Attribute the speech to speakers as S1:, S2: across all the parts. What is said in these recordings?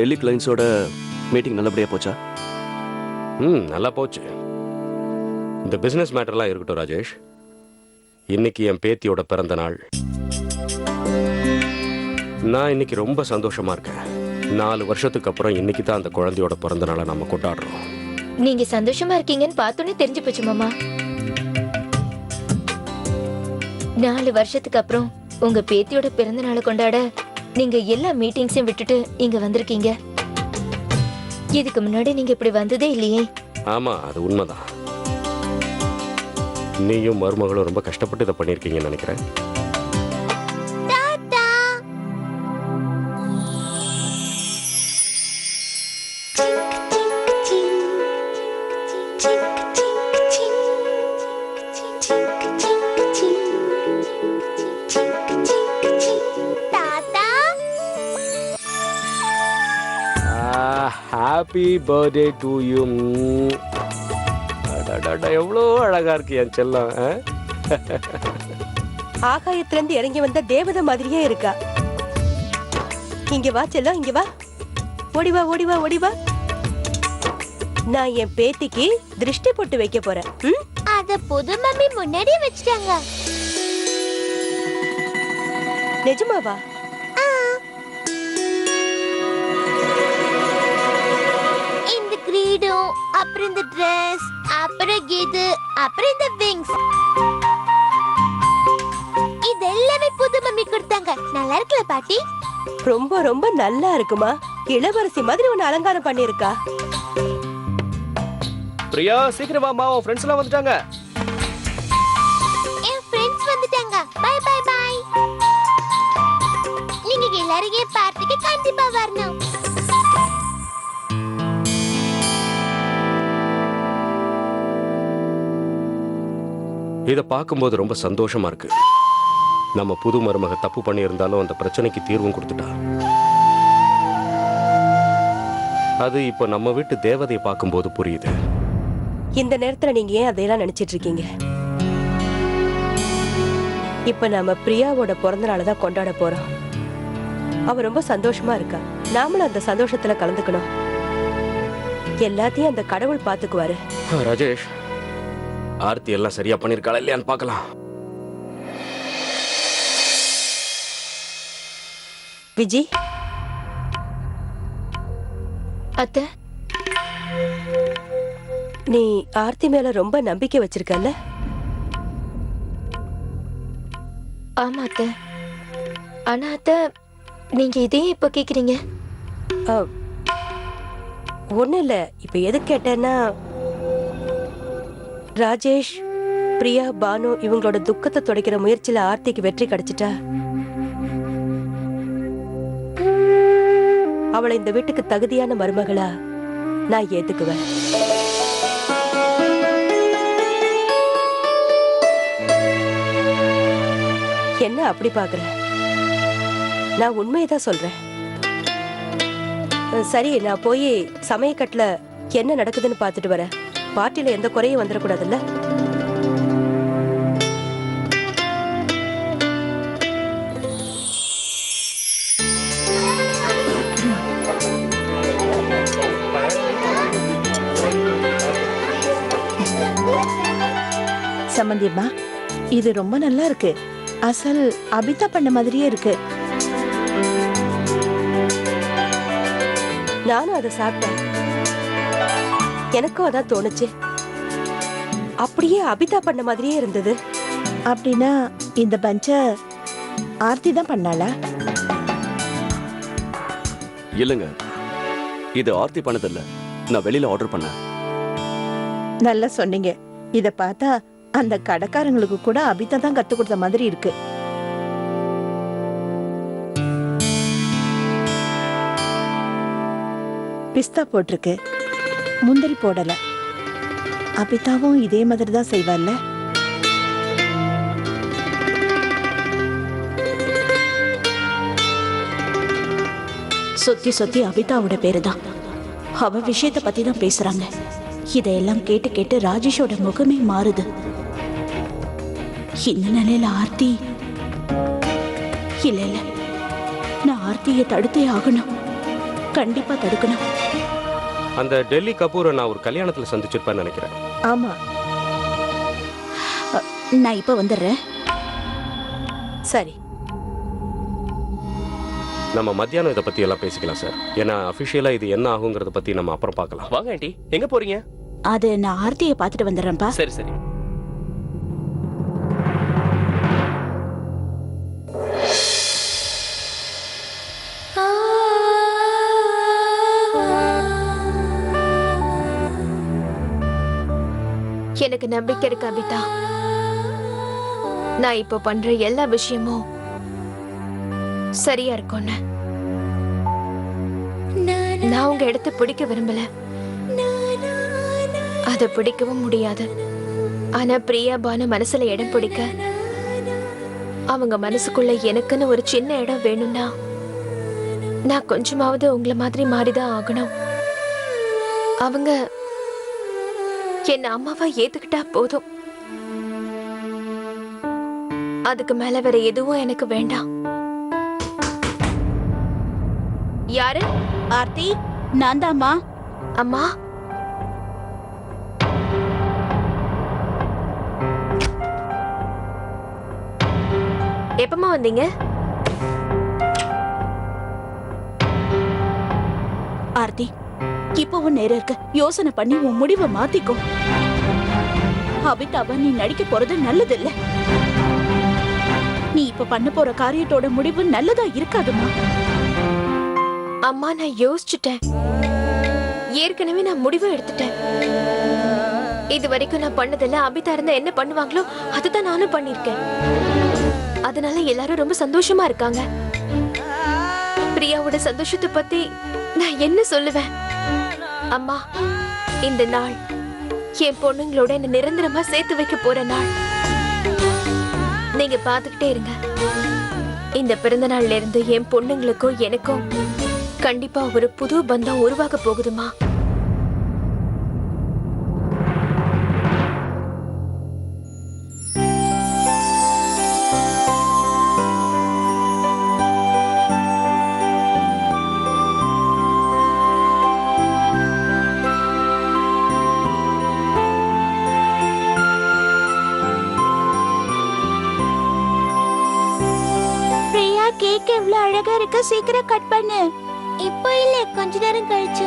S1: Delhi கிளைண்ட்ஸோட meeting நல்லபடியா போச்சா?
S2: நல்லா போச்சு. இந்த பிசினஸ் மேட்டர்லாம் இருக்கட்டும் ராஜேஷ். இன்னைக்கு என் பேத்தியோட பிறந்த நாள். நான் இன்னைக்கு ரொம்ப சந்தோஷமா இருக்கேன். 4 வருஷத்துக்கு அப்புறம் இன்னைக்கு தான் அந்த குழந்தையோட பிறந்த நாளை நம்ம கொண்டாடுறோம்.
S3: நீங்க சந்தோஷமா இருக்கீங்கன்னு பார்த்தோன்னே தெரிஞ்சு போச்சு மாமா. 4 வருஷத்துக்கு அப்புறம் உங்க பேத்தியோட பிறந்த நாளை கொண்டாட நீங்க எல்லா மீட்டிங்ஸையும் விட்டுட்டு இங்க வந்திருக்கீங்க. இதுக்கு முன்னாடி நீங்க இப்படி வந்ததே இல்லையே.
S2: ஆமா, அது உண்மைதான். நீயும் மருமகளும் ரொம்ப கஷ்டப்பட்டு இதை பண்ணிருக்கீங்கன்னு நினைக்கிறேன். Happy birthday to you. எவ்வளோ அழகா இருக்கு என் செல்லம்.
S4: ஆகாயத்துல இருந்து இறங்கி வந்த தேவதை மாதிரியே இருக்கா. இங்க வா செல்லம், இங்க வா. ஓடிவா ஓடிவா ஓடிவா. நான் என் பேத்திக்கு திருஷ்டி போட்டு வைக்க போறேன்.
S3: அத புது மம்மி முன்னாடி வச்சிட்டாங்க.
S4: நிஜமாவா?
S3: இந்த கிரீடம், அப்புறம் இந்த Dress, அப்புறம் இது, அப்புறம் இந்த விங்ஸ், இது எல்லாமே புது மம்மி கொடுத்தாங்க. நல்லா இருக்குல்ல பாட்டி?
S4: ரொம்ப ரொம்ப நல்லா இருக்குமா. இளவரசி மாதிரி உன்னை அலங்காரம் பண்ணிருக்கா.
S1: பிரியா, சீக்கிரம் வாமா, உன் ஃப்ரெண்ட்ஸ் எல்லாம் வந்துட்டாங்க.
S3: என் ஃப்ரெண்ட்ஸ் வந்துட்டாங்க. Bye bye bye. நீங்க எல்லாரும் என் பார்ட்டிக்கு கண்டிப்பா வரணும்.
S2: இதை பார்க்கும்போது ரொம்ப சந்தோஷமா இருக்கு. நம்ம புது மருமக தப்பு பண்ணியிருந்தாலும் அந்த பிரச்சனைக்கு தீர்வும் கொடுத்துட்டா. அது இப்போ நம்ம வீட்டு தேவதையை பார்க்கும்போது புரியுது.
S4: இந்த நேரத்துல நீங்க ஏன் அதையெல்லாம் நினைச்சிட்டு இருக்கீங்க? இப்ப நாம பிரியாவோட பிறந்த நாளை தான் கொண்டாட போறோம். அவ ரொம்ப சந்தோஷமா இருக்கா. நாமளும் அந்த சந்தோஷத்துல கலந்துக்கணும். எல்லாத்தையும் அந்த கடவுள் பாத்துக்குவாரு.
S2: ராஜேஷ், ஆர்த்தி எல்லாம் சரியா பண்ணிருக்காளா இல்லையான்னு பார்க்கலாம்.
S4: விஜி,
S3: அத்தை,
S4: நீ ஆர்த்தி மேல ரொம்ப நம்பிக்கை வச்சிருக்கல்ல?
S3: ஆமா அத்தை. ஆனா அத்தை, நீங்க இதையும் இப்ப கேக்குறீங்க?
S4: ஒண்ணு இல்ல. இப்ப எது கேட்டேன்னா, ராஜேஷ், பிரியா, பானு இவங்களோட துக்கத்தை துடைக்கிற முயற்சியில ஆர்த்திக்கு வெற்றி கிடைச்சிட்டா அவளை இந்த வீட்டுக்கு தகுதியான மருமகளா நான் ஏத்துக்குவேன். என்ன அப்படி பாக்குற? நான் உண்மையதான் சொல்றேன். சரி, நான் போய் சமயக்கட்டுல என்ன நடக்குதுன்னு பாத்துட்டு வரேன். பார்ட்டில எந்த குறையும் வந்துடக்கூடாதுல்ல?
S5: சம்பந்தியம்மா, இது ரொம்ப நல்லா இருக்கு. அசல் அபிதா பண்ண மாதிரியே இருக்கு.
S4: நானும் அதை சாப்பிட்டேன். எனக்கும் அதான் தோணுச்சு. அப்படியே அபிதா பண்ண மாதிரியே இருந்தது.
S5: அப்படின்னா இந்த பஞ்ச ஆர்த்தி தான் பண்ணாளா?
S1: இல்லைங்க, இது ஆர்த்தி பண்ணதில்ல. நான் வெளியில ஆர்டர் பண்ணேன்.
S5: நல்லா சொன்னீங்க. இத பார்த்தா அந்த கடைக்காரங்களுக்கு கூட அபிதா தான் கத்து கொடுத்த மாதிரி இருக்கு. பிஸ்தா போட்டிருக்கு, முந்திரி போடல. அபிதாவும் இதே மாதிரி தான் செய்வாள்ல.
S6: சொத்தி சொத்தி அபிதாவோட பேரு தான். அவ விஷயத்தை பத்தி தான் பேசுறாங்க. இதையெல்லாம் கேட்டு கேட்டு ராஜேஷோட முகமே மாறுது. இந்த நிலையில ஆர்த்தி இல்ல, நான் ஆர்த்தியை தடுத்தே ஆகணும். கண்டிப்பா தடுக்கணும்.
S2: அந்த டெல்லி கபூரை நான் ஒரு கல்யாணத்துல சந்திச்சிருப்பேன்னு நினைக்கிறேன்.
S5: ஆமா,
S6: நான் இப்ப வந்துடுறேன்.
S4: சரி,
S2: நம்ம மத்தியானம் இதை பத்தி எல்லாம் பேசிக்கலாம் சார். ஏன்னா அபிஷியலா இது என்ன ஆகுங்கிறத பத்தி நம்ம அப்புறம் பார்க்கலாம்.
S7: வாங்க ஆண்டி, எங்க போறீங்க?
S6: அது நான் ஆர்த்தியை பார்த்துட்டு வந்துடுறேன்ப்பா.
S7: சரி சரி.
S3: எனக்கு நம்பிக்கை இருக்கு அபிதா. நான் இப்போ பண்ற எல்லா விஷயமும் சரியா இருக்கும்னு. நான் உங்க இடத்தை பிடிக்க விரும்பல, அதை பிடிக்கவும் முடியாது. ஆனா பிரியா பானு மனசுல இடம் பிடிக்க அவங்க மனசுக்குள்ள எனக்குன்னு ஒரு சின்ன இடம் வேணும்னா நான் கொஞ்சமாவது உங்களை மாதிரி மாறிதான் ஆகணும். அவங்க என்ன அம்மாவா ஏத்துக்கிட்டா போதும். அதுக்கு மேல வேற எதுவும் எனக்கு வேண்டாம். யாரு?
S6: ஆர்த்தி, நான் தாம்மா.
S3: அம்மா, எப்பமா வந்தீங்க?
S6: ஆர்த்தி, இப்பவும் நேரம் இருக்கு. யோசனை பண்ணி உன் முடிவை மாத்திக்கோ. அபிதாவா நீ நடிக்க போறது நல்லது இல்ல. நீ இப்ப பண்ண போற காரியத்தோட முடிவு நல்லதா இருக்காதுமா.
S3: அம்மா, நான் யோசிச்சுட்டேன். ஏற்கனவே நான் முடிவு எடுத்துட்டேன். இது வரைக்கும் நான் பண்ணதில்ல. அபிதா இருந்தா என்ன பண்ணுவாங்களோ அதுதான் நானும் பண்ணிருக்கேன். அதனால எல்லாரும் ரொம்ப சந்தோஷமா இருக்காங்க. பிரியாவோட சந்தோஷத்தை பத்தி நான் என்ன சொல்லுவேன்? அம்மா, இந்த நாள் என் பொண்ணுங்களோட என்ன நிரந்தரமா சேர்த்து வைக்க போற நாள். நீங்க பாத்துக்கிட்டே இருங்க. இந்த பிறந்த நாள்ல இருந்து என் பொண்ணுங்களுக்கும் எனக்கும் கண்டிப்பா ஒரு புது பந்தம் உருவாக போகுதுமா.
S6: பிரியா, கேக் எவ்வளவு அழகா இருக்கு. சீக்கிரம் கட் பண்ணு.
S3: இப்போ இல்ல, கொஞ்ச நேரம் கழிச்சு.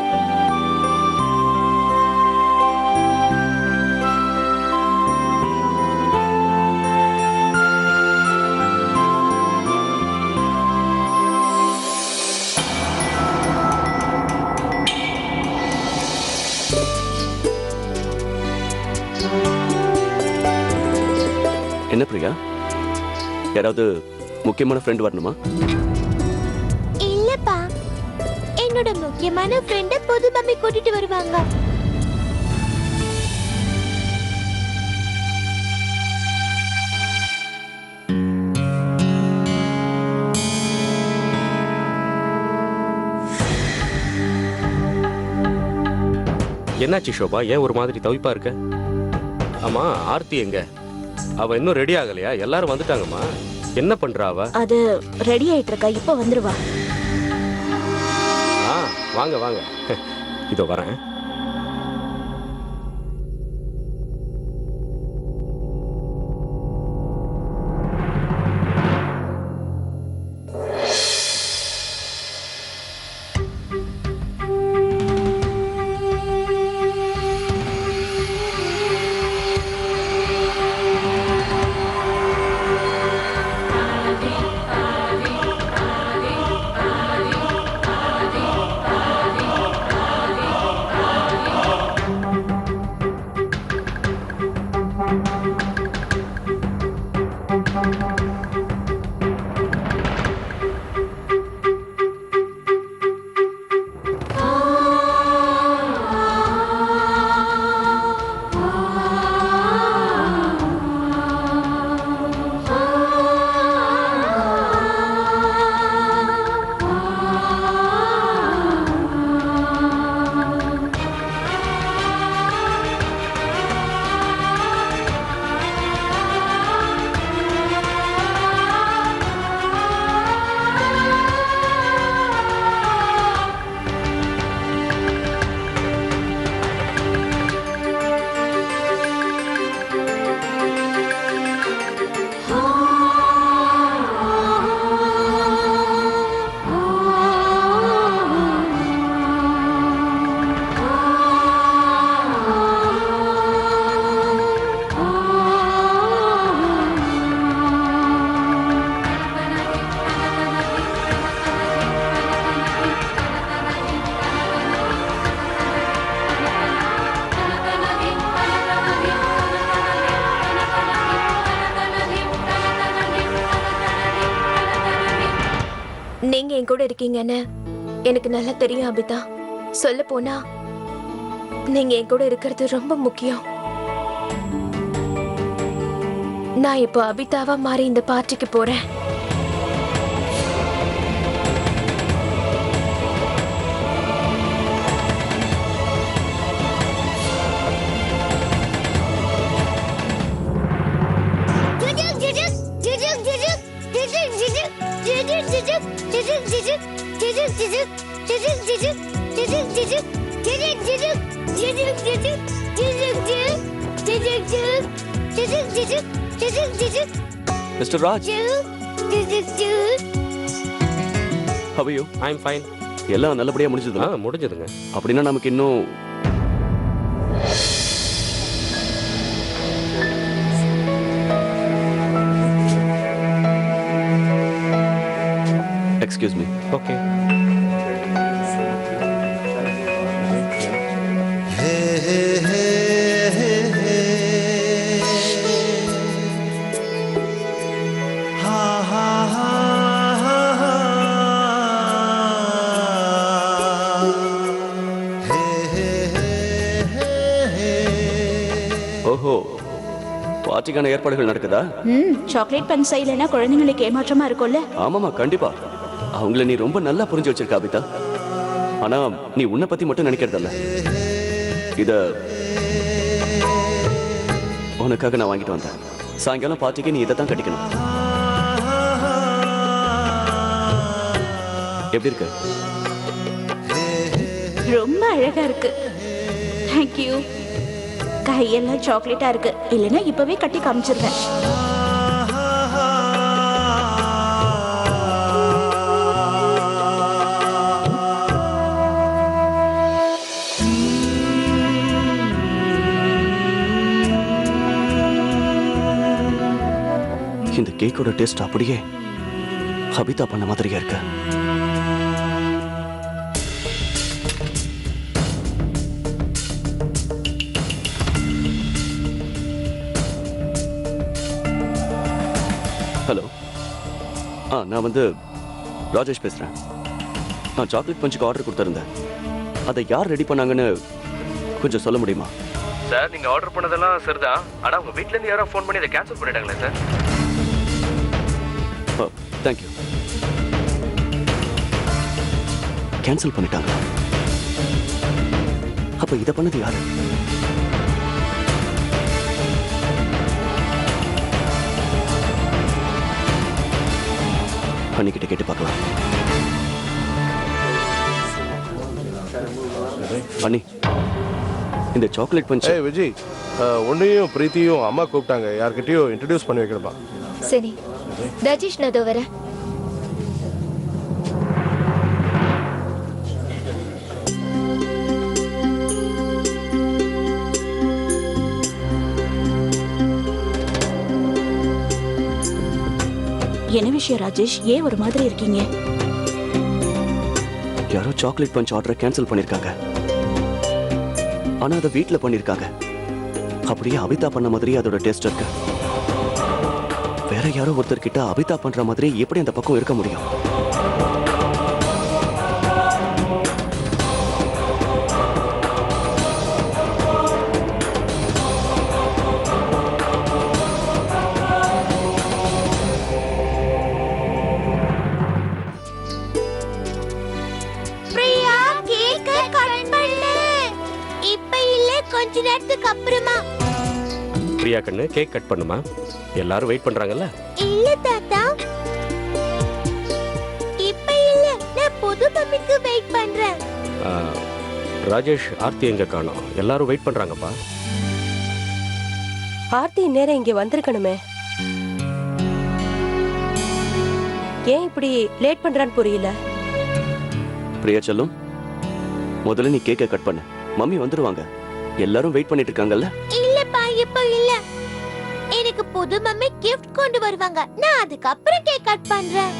S1: என்ன பிரியா, யாராவது முக்கியமான ஃப்ரெண்ட் வரணுமா?
S3: இல்லப்பா, என்னோட முக்கியமான ஃப்ரெண்ட புது மம்மி கூட்டிட்டு வருவாங்க.
S2: என்னாச்சு ஷோபா, ஏன் ஒரு மாதிரி தவிப்பா இருக்க? ஆமா, ஆர்த்தி எங்க? அவ இன்னும் ரெடி ஆகலையா? எல்லாரும் வந்துட்டாங்கம்மா. என்ன பண்றா அவ?
S6: அது ரெடி ஆயிட்டு இருக்கா, இப்ப வந்துருவா.
S2: வாங்க வாங்க, இதோ வரேன்.
S3: நீங்க என் கூட இருக்கீங்கன்னு எனக்கு நல்லா தெரியும் அபிதா. சொல்ல போனா நீங்க என் கூட இருக்கிறது ரொம்ப முக்கியம். நான் இப்போ அபிதாவா மாறி இந்த பார்ட்டிக்கு போறேன்.
S1: Mister Raj, how are you?
S2: I am fine.
S1: எல்லாம் நல்லபடியா முடிஞ்சதுல?
S2: முடிஞ்சதுங்க.
S1: அப்படின்னா நமக்கு இன்னும் எக்ஸ்கியூஸ் மீ.
S2: ஓகே.
S1: ஓஹோ, பார்ட்டிக்கான ஏற்பாடுகள் நடக்குதா?
S6: சாக்லேட் பன் செய்யலைன்னா குழந்தைங்களுக்கு ஏமாற்றமா இருக்கும்ல.
S1: ஆமாமா, கண்டிப்பா. அவங்கள நீ ரொம்ப நல்லா புரிஞ்சு வச்சிருக்க அபிதா. ஆனா நீ உன்னை பத்தி மட்டும் நினைக்கிறதல்ல. இத உனக்காக நான் வாங்கிட்டு வந்தேன். சாயங்காலம் பார்ட்டிக்கு நீ இதை தான் கட்டிக்கணும். எப்படி இருக்கு?
S6: ரொம்ப அழகா இருக்கு. தேங்க்யூ. கையெல்லாம் சாக்லேட்டா இருக்கு. இல்லைன்னா இப்பவே கட்டி காமிச்சிருவேன்.
S1: இந்த கேக்கோட டேஸ்ட் அப்படியே அபிதா பண்ண மாதிரியா இருக்கு. ஹலோ, நான் வந்து ராஜேஷ் பேசுறேன். நான் சாக்லேட் பஞ்சுக்கு ஆர்டர் கொடுத்துருந்தேன். அதை யார் ரெடி பண்ணாங்கன்னு கொஞ்சம் சொல்ல முடியுமா?
S2: சார், நீங்க ஆர்டர் பண்ணதெல்லாம் சரிதான். ஆனா உங்க வீட்ல இருந்து யாரோ ஃபோன் பண்ணி இதை கேன்சல் பண்ணிட்டாங்களே சார்.
S1: தேங்க்யூ. கேன்சல் பண்ணிட்டாங்களா? அப்ப இதை பண்ணது யாரு? பண்ணிக்கிட்ட கேட்டு பார்க்கலாம். பண்ணி, இந்த சாக்லேட் பஞ்ச்.
S7: ஏய் விஜய், உன்னையும் பிரீத்தியும் அம்மா கூப்பிட்டாங்க. யார்கிட்டயும் இன்ட்ரடியூஸ் பண்ணி வைக்கணுமா?
S3: சரி ராஜேஷ், நான் அதோ வரேன்.
S6: என்ன விஷயம் ராஜேஷ்? ஏன் ஒரு மாதிரி இருக்கீங்க?
S1: யாரோ சாக்லேட் பஞ்ச் ஆர்டரை கேன்சல் பண்ணிருக்காங்க. ஆனா அதை வீட்ல பண்ணிருக்காங்க. அப்படியே அபிதா பண்ண மாதிரி அதோட டேஸ்ட் இருக்கு. வேற யாரோ ஒருத்தர் கிட்ட அபிதா பண்ற மாதிரி எப்படி அந்த பக்கம் இருக்க முடியும்?
S8: பிரியா, கேக்க கட் பண்ணு. இப்ப இல்ல, கொஞ்ச நேரத்துக்கு அப்புறமா.
S2: பிரியா கண்ணு, கேக் கட் பண்ணுமா? எல்லாரும் வெயிட் பண்றாங்கல்ல.
S8: இல்ல தாத்தா, இப்ப இல்ல, நான் புது மம்மிக்கு வெயிட் பண்றேன்.
S2: ராஜேஷ், ஆர்த்தி எங்க காணோம்? எல்லாரும் வெயிட் பண்றாங்கப்பா.
S4: ஆர்த்தி நேரம் இங்க வந்திருக்கணுமே. ஏன் இப்படி லேட் பண்றான்னு புரியல.
S1: பிரியா செல்லும், முதல்ல நீ கேக்கை கட் பண்ணு. மம்மி வந்துருவாங்க. எல்லாரும் வெயிட் பண்ணிட்டு இருக்காங்கல்ல.
S8: இல்லப்பா, இப்ப இல்ல, எனக்கு புது மம்மி கிஃப்ட் கொண்டு வருவாங்க. நான் அதுக்கு அப்புறம் கேக் கட் பண்றேன்.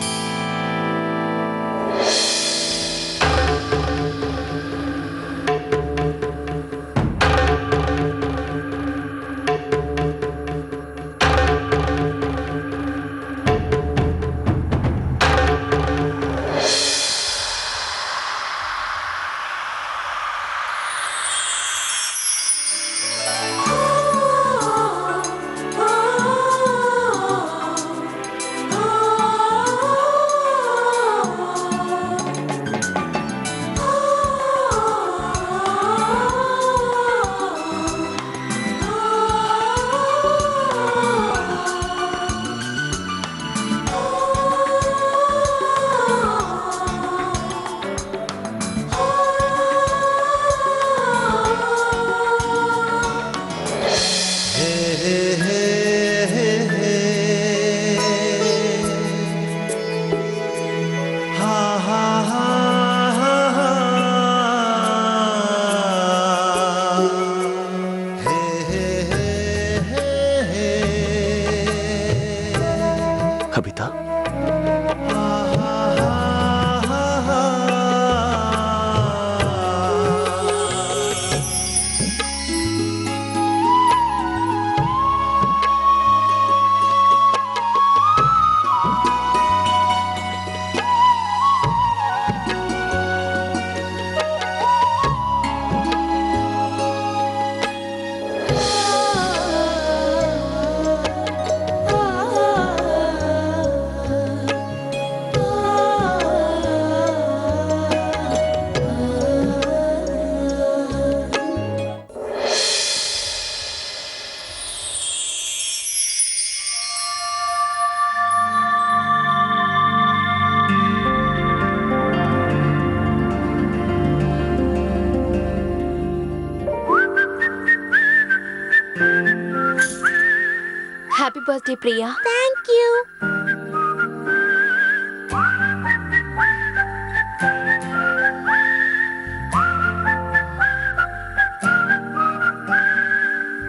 S3: பர்த்டே பிரியா.
S8: தேங்க்யூ.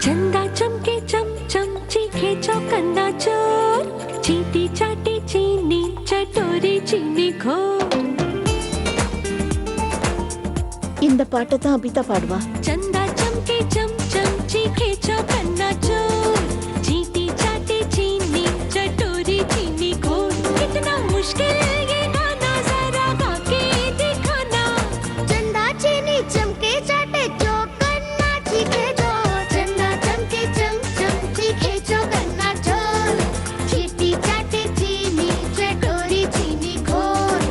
S9: चंदा चमके चम चम चीखे चौकन्ना चोर चीटी चाटी चीनी चटोरी चीनी खो.
S6: இந்த பாட்டை தான் அபிதா பாடுவா.
S9: चंदा चमके चम चम चीखे चौकन्ना चोर चीटी चाटी चीनी चटोरी चीनी खो. कितना मुश्किल ये गाना जरा गा के दिखाना.
S8: चंदा चीनी चमके चाटे चौकन्ना चीखे जो. चंदा चमके चम चम चीखे चौकन्ना चोर चीटी चाटे चीनी चटोरी चीनी घोर.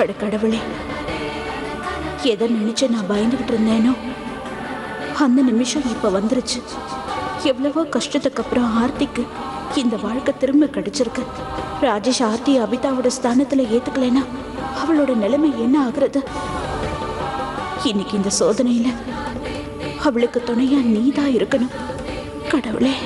S6: அட கடவுளே, எதை நினைச்சு நான் பயந்துகிட்டு இருந்தேனோ அந்த நிமிஷம் இப்ப வந்துருச்சு. எவ்வளவோ கஷ்டத்துக்கு அப்புறம் ஆர்த்திக்கு இந்த வாழ்க்கை திரும்ப கிடைச்சிருக்கு. ராஜேஷ் ஆர்த்தி அபிதாவோட ஸ்தானத்துல ஏத்துக்கலைன்னா அவளோட நிலைமை என்ன ஆகுறது? இன்னைக்கு இந்த சோதனையில அவளுக்கு துணையா நீதான் இருக்கணும் கடவுளே.